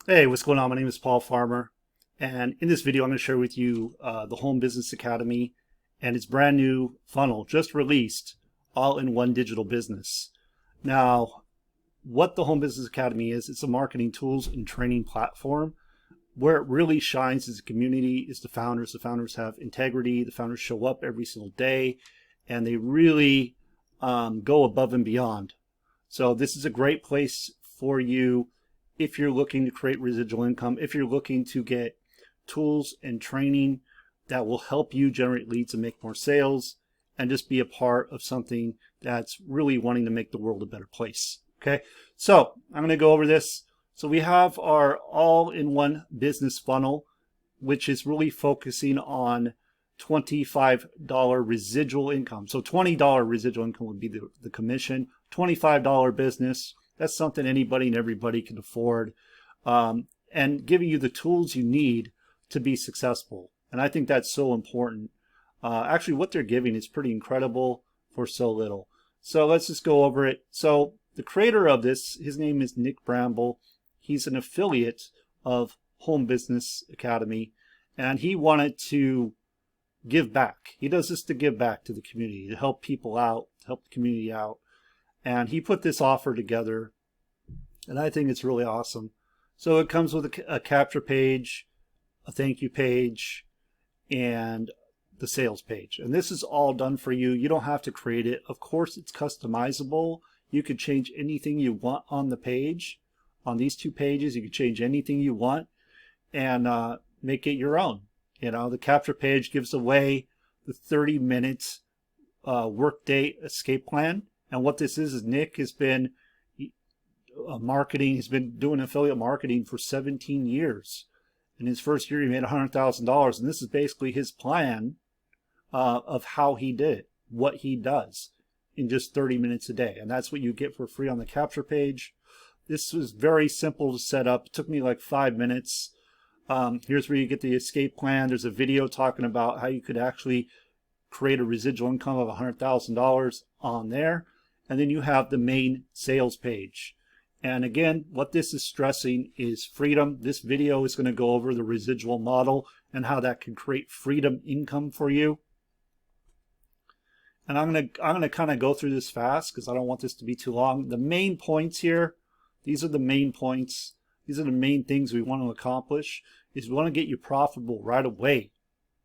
Hey, what's going on? My name is Paul Farmer, and in this video, I'm going to share with you the Home Business Academy and its brand new funnel just released, all in one digital business. Now, what the Home Business Academy is, it's a marketing tools and training platform. Where it really shines as a community is the founders. The founders have integrity. The founders show up every single day, and they really go above and beyond. So this is a great place for you if you're looking to create residual income, if you're looking to get tools and training that will help you generate leads and make more sales, and just be a part of something that's really wanting to make the world a better place. Okay, so I'm going to go over this. So we have our all-in-one business funnel, which is really focusing on $25 residual income. So $20 residual income would be the commission. $25 business, that's something anybody and everybody can afford, and giving you the tools you need to be successful. And I think that's so important. Actually, what they're giving is pretty incredible for so little. So let's just go over it. So the creator of this, his name is Nick Bramble. He's an affiliate of Home Business Academy, and he wanted to give back. He does this to give back to the community, to help people out, to help the community out. And he put this offer together, and I think it's really awesome. So it comes with a capture page, a thank you page, and the sales page. And this is all done for you. You don't have to create it. Of course, it's customizable. You could change anything you want on the page. On these two pages, you can change anything you want and make it your own. You know, the capture page gives away the 30-minute workday escape plan. And what this is Nick has been he's been doing affiliate marketing for 17 years. In his first year, he made $100,000. And this is basically his plan of how he did it, what he does in just 30 minutes a day. And that's what you get for free on the capture page. This was very simple to set up. It took me like 5 minutes. Here's where you get the escape plan. There's a video talking about how you could actually create a residual income of $100,000 on there. And then you have the main sales page. And again, what this is stressing is freedom. This video is going to go over the residual model and how that can create freedom income for you. And I'm going to kind of go through this fast because I don't want this to be too long. The main points here, these are the main points. These are the main things we want to accomplish. Is we want to get you profitable right away,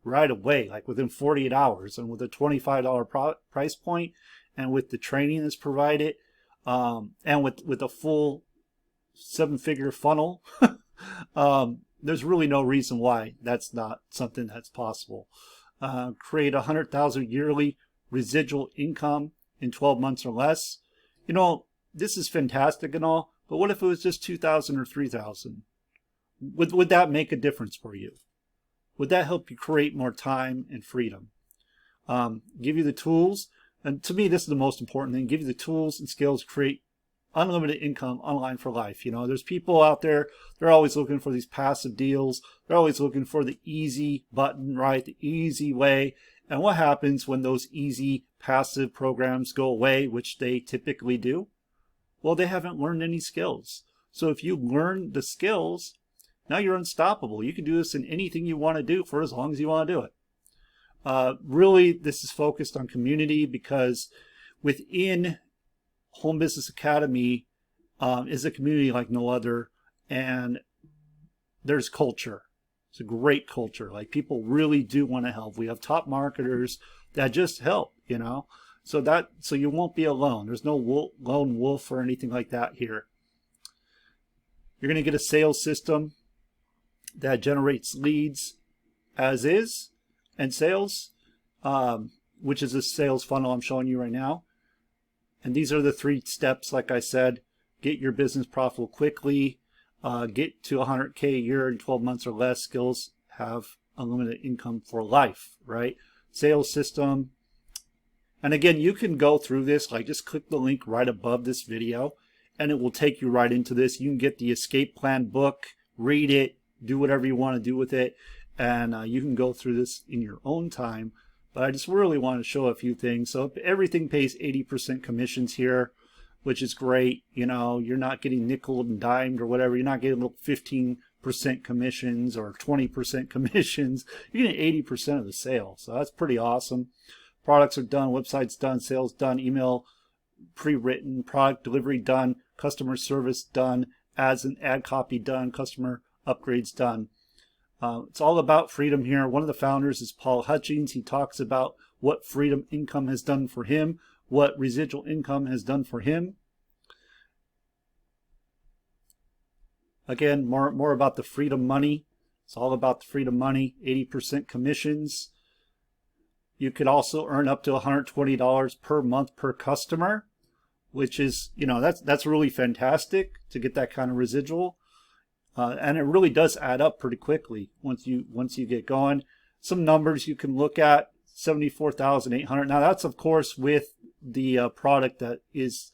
like within 48 hours, and with a $25 price point, and with the training that's provided, and with a full 7-figure funnel. There's really no reason why that's not something that's possible. Create 100,000 yearly residual income in 12 months or less. You know, this is fantastic and all, but what if it was just 2,000 or 3,000? Would that make a difference for you? Would that help you create more time and freedom? Give you the tools, and to me, this is the most important thing, give you the tools and skills to create unlimited income online for life. You know, there's people out there, they're always looking for these passive deals. They're always looking for the easy button, right? The easy way. And what happens when those easy passive programs go away, which they typically do? Well, they haven't learned any skills. So if you learn the skills, now you're unstoppable. You can do this in anything you want to do for as long as you want to do it. Really, this is focused on community because within Home Business Academy is a community like no other, and there's culture. It's a great culture. Like, people really do want to help. We have top marketers that just help, you know. So you won't be alone. There's no lone wolf or anything like that here. You're going to get a sales system that generates leads as is, and sales, which is a sales funnel I'm showing you right now. And these are the 3 steps, like I said. Get your business profitable quickly, get to 100K a year in 12 months or less, skills, have unlimited income for life, right? Sales system. And again, you can go through this, like just click the link right above this video, and it will take you right into this. You can get the escape plan book, read it, do whatever you want to do with it. And you can go through this in your own time. But I just really want to show a few things. So everything pays 80% commissions here. which is great. You know, you're not getting nickel and dimed or whatever. You're not getting little 15% commissions or 20% commissions. You're getting 80% of the sale. So that's pretty awesome. Products are done, websites done, sales done, email pre-written, product delivery done, customer service done, ads and ad copy done, customer upgrades done. It's all about freedom here. One of the founders is Paul Hutchings. He talks about what Freedom Income has done for him, what Residual Income has done for him. Again, more about the freedom money. It's all about the freedom money, 80% commissions. You could also earn up to $120 per month per customer, which is, you know, that's really fantastic to get that kind of residual. And it really does add up pretty quickly once you get going. Some numbers you can look at, 74,800. Now that's of course with the product that is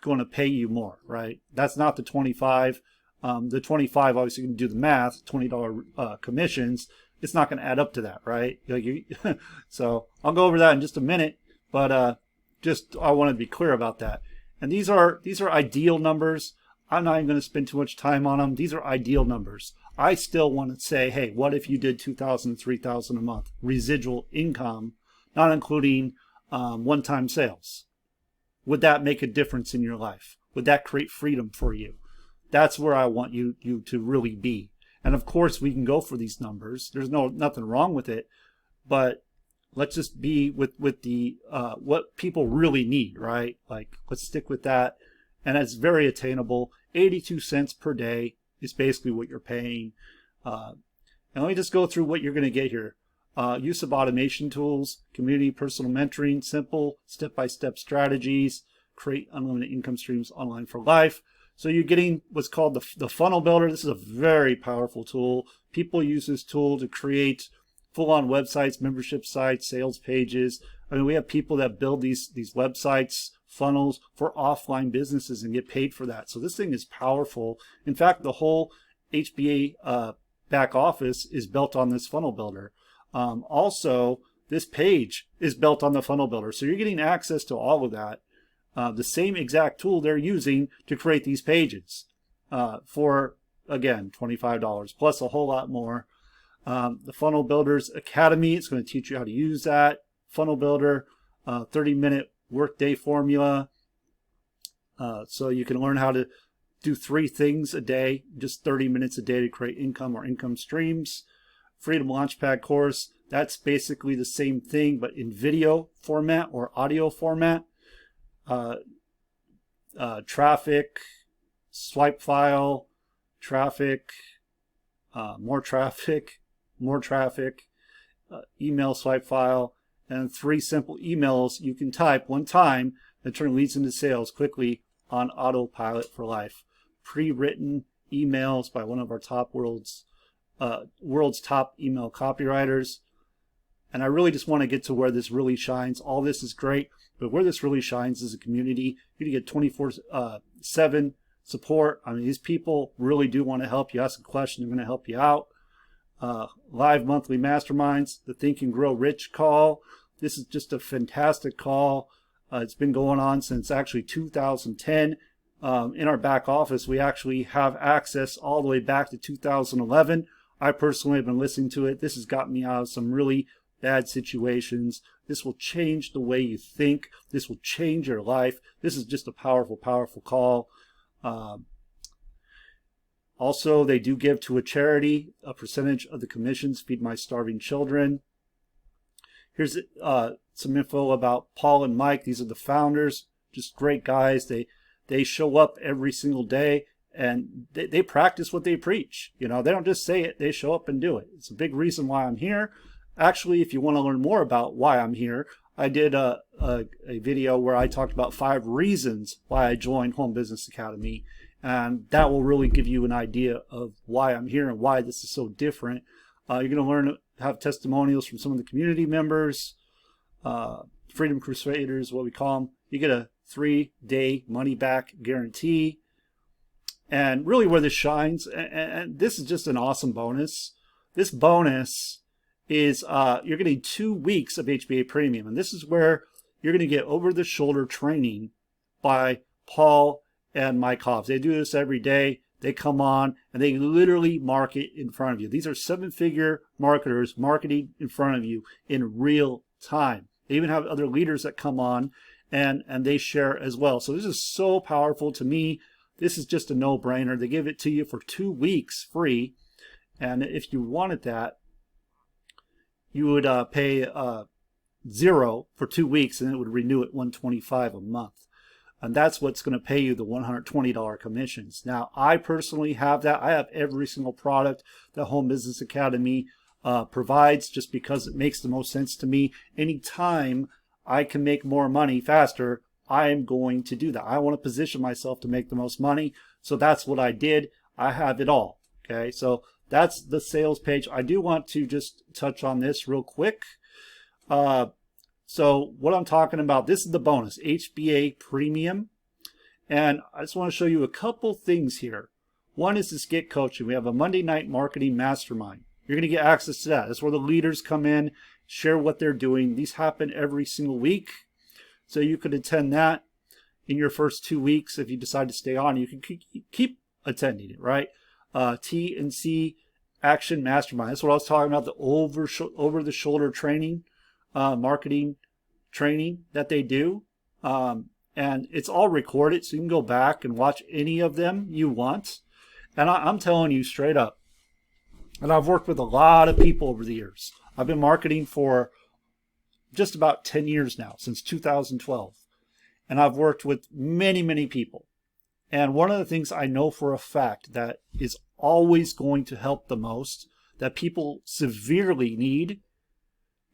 going to pay you more, right? That's not the 25. The 25, obviously you can do the math, $20 commissions. It's not going to add up to that, right? So I'll go over that in just a minute, but I want to be clear about that. And these are ideal numbers. I'm not even going to spend too much time on them. These are ideal numbers. I still want to say, hey, what if you did $2,000, $3,000 a month residual income, not including one-time sales? Would that make a difference in your life? Would that create freedom for you? That's where I want you to really be. And of course, we can go for these numbers. There's nothing wrong with it, but let's just be with the what people really need, right? Like, let's stick with that. And it's very attainable. 82 cents per day is basically what you're paying. And let me just go through what you're going to get here. Use of automation tools, community personal mentoring, simple step-by-step strategies, create unlimited income streams online for life. So you're getting what's called the funnel builder. This is a very powerful tool. People use this tool to create full-on websites, membership sites, sales pages. I mean, we have people that build these websites, funnels for offline businesses and get paid for that. So this thing is powerful. In fact, the whole HBA back office is built on this funnel builder. Also, this page is built on the funnel builder. So you're getting access to all of that. The same exact tool they're using to create these pages for, again, $25 plus a whole lot more. The Funnel Builders Academy, it's going to teach you how to use that. Funnel Builder, 30-minute workday formula. So you can learn how to do 3 things a day, just 30 minutes a day to create income or income streams. Freedom Launchpad course, that's basically the same thing, but in video format or audio format. Traffic, swipe file, traffic, more traffic, email swipe file, and 3 simple emails you can type one time that turn leads into sales quickly on autopilot for life. Pre-written emails by one of our top world's top email copywriters. And I really just want to get to where this really shines. All this is great, but where this really shines is a community. You can get 24/7 support. I mean, these people really do want to help you. Ask a question, they're going to help you out. Live monthly masterminds, the Think and Grow Rich call. This is just a fantastic call. It's been going on since actually 2010. In our back office, we actually have access all the way back to 2011. I personally have been listening to it. This has gotten me out of some really bad situations. This will change the way you think. This will change your life. This is just a powerful, powerful call. Also, they do give to a charity. A percentage of the commissions feed my starving children. Here's some info about Paul and Mike. These are the founders. Just great guys. They show up every single day and they practice what they preach. You know, they don't just say it, they show up and do it. It's a big reason why I'm here. Actually, if you want to learn more about why I'm here, I did a video where I talked about 5 reasons why I joined Home Business Academy. And that will really give you an idea of why I'm here and why this is so different. You're going to learn, have testimonials from some of the community members, Freedom Crusaders, what we call them. You get a 3-day money-back guarantee. And really where this shines, and this is just an awesome bonus. This bonus is you're getting 2 weeks of HBA Premium. And this is where you're going to get over-the-shoulder training by Paul and Mike Hobbs. They do this every day. They come on and they literally market in front of you. These are 7-figure marketers marketing in front of you in real time. They even have other leaders that come on and they share as well. So this is so powerful to me. This is just a no-brainer. They give it to you for 2 weeks free. And if you wanted that, you would pay $0 for 2 weeks, and it would renew at $125 a month. And that's what's going to pay you the $120 commissions. Now, I personally have that. I have every single product that Home Business Academy provides, just because it makes the most sense to me. Anytime I can make more money faster, I am going to do that. I want to position myself to make the most money. So that's what I did. I have it all. Okay, so that's the sales page. I do want to just touch on this real quick. So what I'm talking about, this is the bonus, HBA Premium. And I just want to show you a couple things here. One is this Get Coaching. We have a Monday Night Marketing Mastermind. You're going to get access to that. That's where the leaders come in, share what they're doing. These happen every single week. So you could attend that in your first 2 weeks. If you decide to stay on, you can keep attending it, right? T&C Action Mastermind. That's what I was talking about, the over-the-shoulder training, marketing training that they do. And it's all recorded, so you can go back and watch any of them you want. And I'm telling you straight up, and I've worked with a lot of people over the years. I've been marketing for just about 10 years now, since 2012. And I've worked with many, many people. And one of the things I know for a fact that is always going to help the most, that people severely need,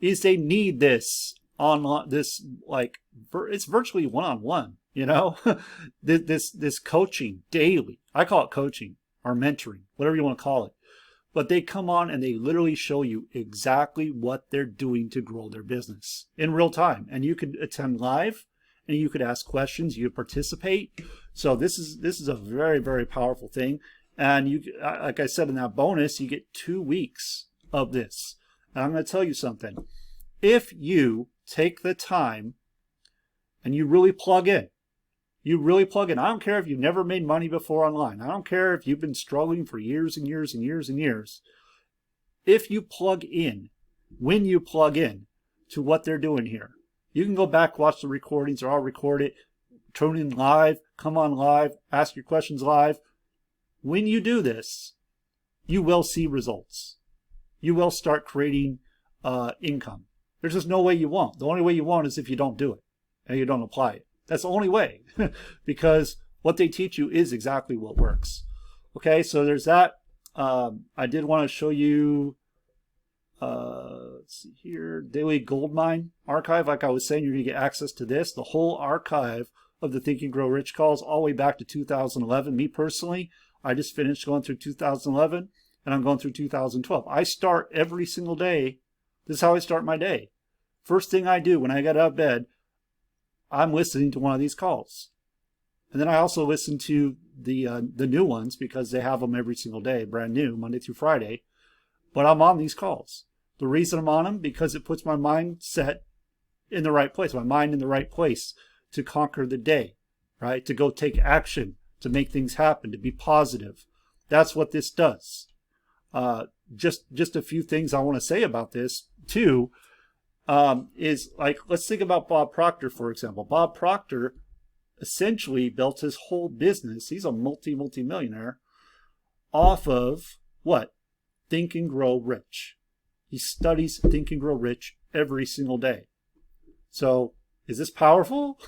is they need this online, it's virtually one-on-one, you know, this coaching daily. I call it coaching or mentoring, whatever you want to call it. But they come on and they literally show you exactly what they're doing to grow their business in real time. And you could attend live and you could ask questions, you could participate. So this is a very, very powerful thing. And you, like I said, in that bonus, you get 2 weeks of this. And I'm going to tell you something. If you take the time and you really plug in, I don't care if you've never made money before online. I don't care if you've been struggling for years and years and years and years. If you plug in, when you plug in to what they're doing here, you can go back, watch the recordings, or I'll record it, tune in live, come on live, ask your questions live. When you do this, you will see results. You will start creating income. There's just no way you won't. The only way you won't is if you don't do it and you don't apply it. That's the only way, because what they teach you is exactly what works. Okay, so there's that. I did want to show you, let's see here, Daily Goldmine archive. Like I was saying, you're going to get access to this, the whole archive of the Think and Grow Rich calls all the way back to 2011. Me personally, I just finished going through 2011 and I'm going through 2012. I start every single day. This is how I start my day. First thing I do when I get out of bed, I'm listening to one of these calls. And then I also listen to the new ones, because they have them every single day, brand new, Monday through Friday. But I'm on these calls. The reason I'm on them, because it puts my mindset in the right place, my mind in the right place to conquer the day, right? To go take action, to make things happen, to be positive. That's what this does. Just a few things I want to say about this too. Is like, let's think about Bob Proctor, for example. Bob Proctor essentially built his whole business. He's a multi-millionaire off of what? Think and Grow Rich. He studies Think and Grow Rich every single day. So is this powerful?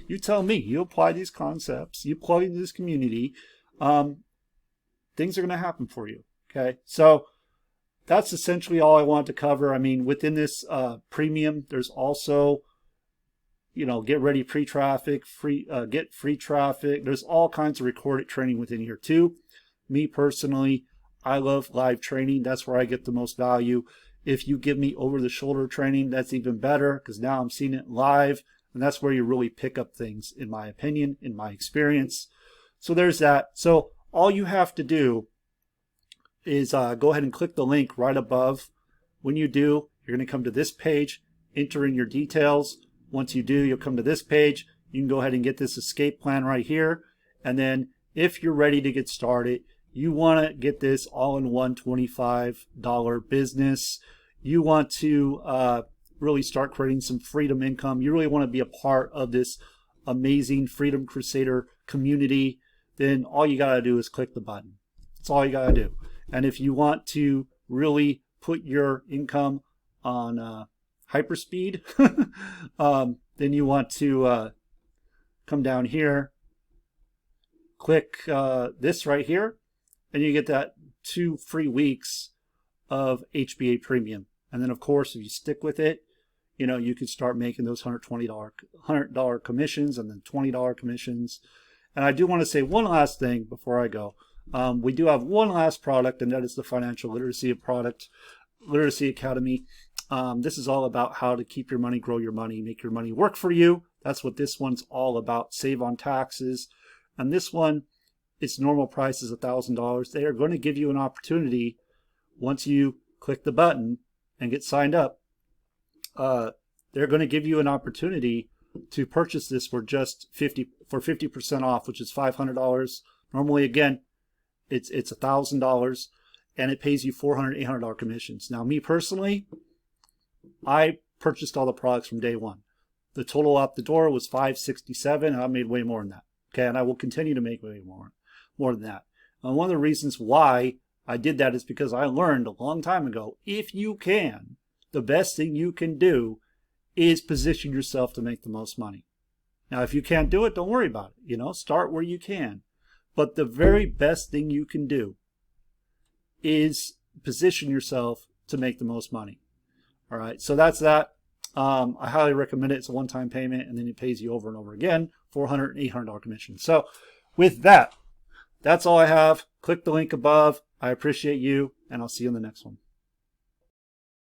You tell me. You apply these concepts, you plug into this community, things are going to happen for you. Okay, so that's essentially all I wanted to cover. I mean, within this premium, there's also, you know, get ready pre-traffic, get free traffic. There's all kinds of recorded training within here too. Me personally, I love live training. That's where I get the most value. If you give me over-the-shoulder training, that's even better, because now I'm seeing it live, and that's where you really pick up things, in my opinion, in my experience. So there's that. So all you have to do is go ahead and click the link right above. When you do, you're going to come to this page, enter in your details. Once you do, you'll come to this page. you can go ahead and get this escape plan right here. And then if you're ready to get started, you want to get this all-in-one $25 business. You want to really start creating some freedom income. You really want to be a part of this amazing Freedom Crusader community. Then all you got to do is click the button. That's all you got to do. And if you want to really put your income on hyperspeed, then you want to come down here, click this right here, and you get that 2 free weeks of HBA Premium. And then, of course, if you stick with it, you know, you can start making those $100 commissions and then $20 commissions. And I do want to say one last thing before I go. We do have one last product, and that is the Financial Literacy Literacy Academy. This is all about how to keep your money, grow your money, make your money work for you. That's what this one's all about. Save on taxes. And this one, its normal price is $1,000. They are going to give you an opportunity once you click the button and get signed up. They're going to give you an opportunity to purchase this for just 50% off, which is $500. Normally, again, it's $1,000, and it pays you $400, $800 commissions. Now, me personally, I purchased all the products from day one. The total out the door was $567, and I made way more than that. Okay, and I will continue to make way more than that. And one of the reasons why I did that is because I learned a long time ago, if you can, the best thing you can do is position yourself to make the most money. Now, if you can't do it, don't worry about it. You know, start where you can. But the very best thing you can do is position yourself to make the most money. All right, so that's that. I highly recommend it. It's a one-time payment, and then it pays you over and over again, $400 and $800 commission. So with that, that's all I have. Click the link above. I appreciate you, and I'll see you in the next one.